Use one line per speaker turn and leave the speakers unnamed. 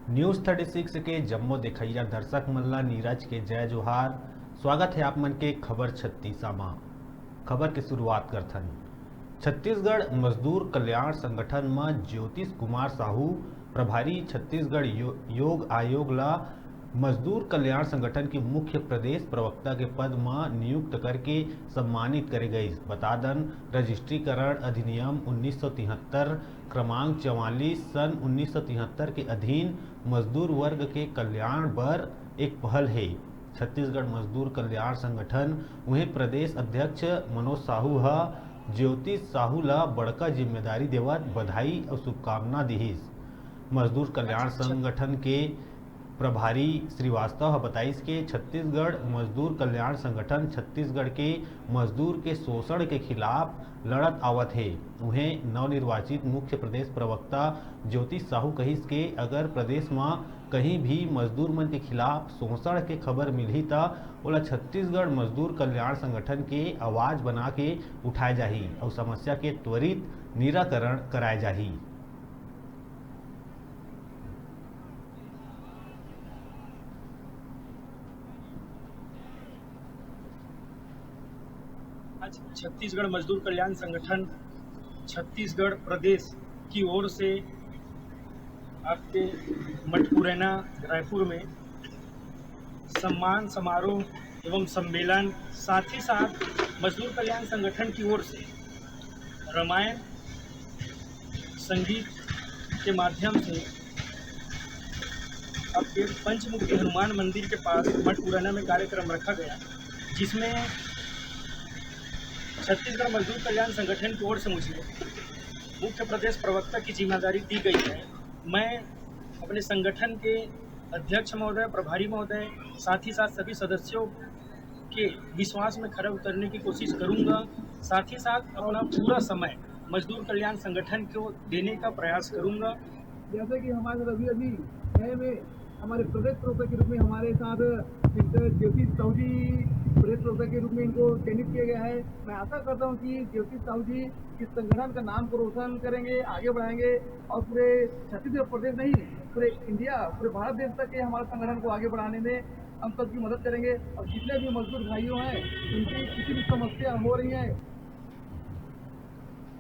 News 36 के जम्मो देखैया दर्शक मल्ला नीरज के जय जोहार। स्वागत है आप मन के खबर 36 मां। खबर की शुरुआत करथन। छत्तीसगढ़ मजदूर कल्याण संगठन में ज्योतिष कुमार साहू प्रभारी छत्तीसगढ़ योग आयोग ला मजदूर कल्याण संगठन के मुख्य प्रदेश प्रवक्ता के पद में नियुक्त करके सम्मानित करे गई। बता दन रजिस्ट्रीकरण अधिनियम 1973 क्रमांक 44 सन 1973 के अधीन मजदूर वर्ग के कल्याण बर एक पहल है। छत्तीसगढ़ मजदूर कल्याण संगठन उन्हें प्रदेश अध्यक्ष मनोज साहू ज्योतिष साहू ला बड़का जिम्मेदारी देवत बधाई और शुभकामना दिहिस। मजदूर कल्याण संगठन के प्रभारी श्रीवास्तव बताइस के छत्तीसगढ़ मजदूर कल्याण संगठन छत्तीसगढ़ के मजदूर के शोषण के खिलाफ लड़त आवत है। उन्हें नवनिर्वाचित मुख्य प्रदेश प्रवक्ता ज्योतिष साहू कहिस के अगर प्रदेश में कहीं भी मजदूर मन के खिलाफ शोषण के खबर मिलही तो ओला छत्तीसगढ़ मजदूर कल्याण संगठन के आवाज बना के उठाए जाही और समस्या के त्वरित निराकरण कराए जाही।
आज छत्तीसगढ़ मजदूर कल्याण संगठन छत्तीसगढ़ प्रदेश की ओर से आपके मठपुरैना रायपुर में सम्मान समारोह एवं सम्मेलन, साथ ही साथ मजदूर कल्याण संगठन की ओर से रामायण संगीत के माध्यम से आपके पंचमुखी हनुमान मंदिर के पास मठपुरैना में कार्यक्रम रखा गया, जिसमें छत्तीसगढ़ मजदूर कल्याण संगठन की ओर से मुझे मुख्य प्रदेश प्रवक्ता की जिम्मेदारी दी गई है। मैं अपने संगठन के अध्यक्ष महोदय, प्रभारी महोदय, साथ ही साथ सभी सदस्यों के विश्वास में खरा उतरने की कोशिश करूंगा। साथ ही साथ अपना पूरा समय मजदूर कल्याण संगठन को देने का प्रयास करूंगा।
जैसे कि हमारे अभी नए में हमारे प्रदेश प्रवक्ता के रूप में हमारे साथ ज्योतिष साहू जी प्रदेश प्रवक्ता के रूप में इनको चयनित किया गया है। मैं आशा करता हूं कि ज्योतिष साहू जी इस संगठन का नाम को रोशन करेंगे, आगे बढ़ाएंगे और पूरे छत्तीसगढ़ प्रदेश नहीं, पूरे इंडिया, पूरे भारत देश तक के हमारे संगठन को आगे बढ़ाने में हम सबकी मदद करेंगे। और जितने भी मजदूर भाइयों हैं, उनकी किसी भी समस्या हो रही है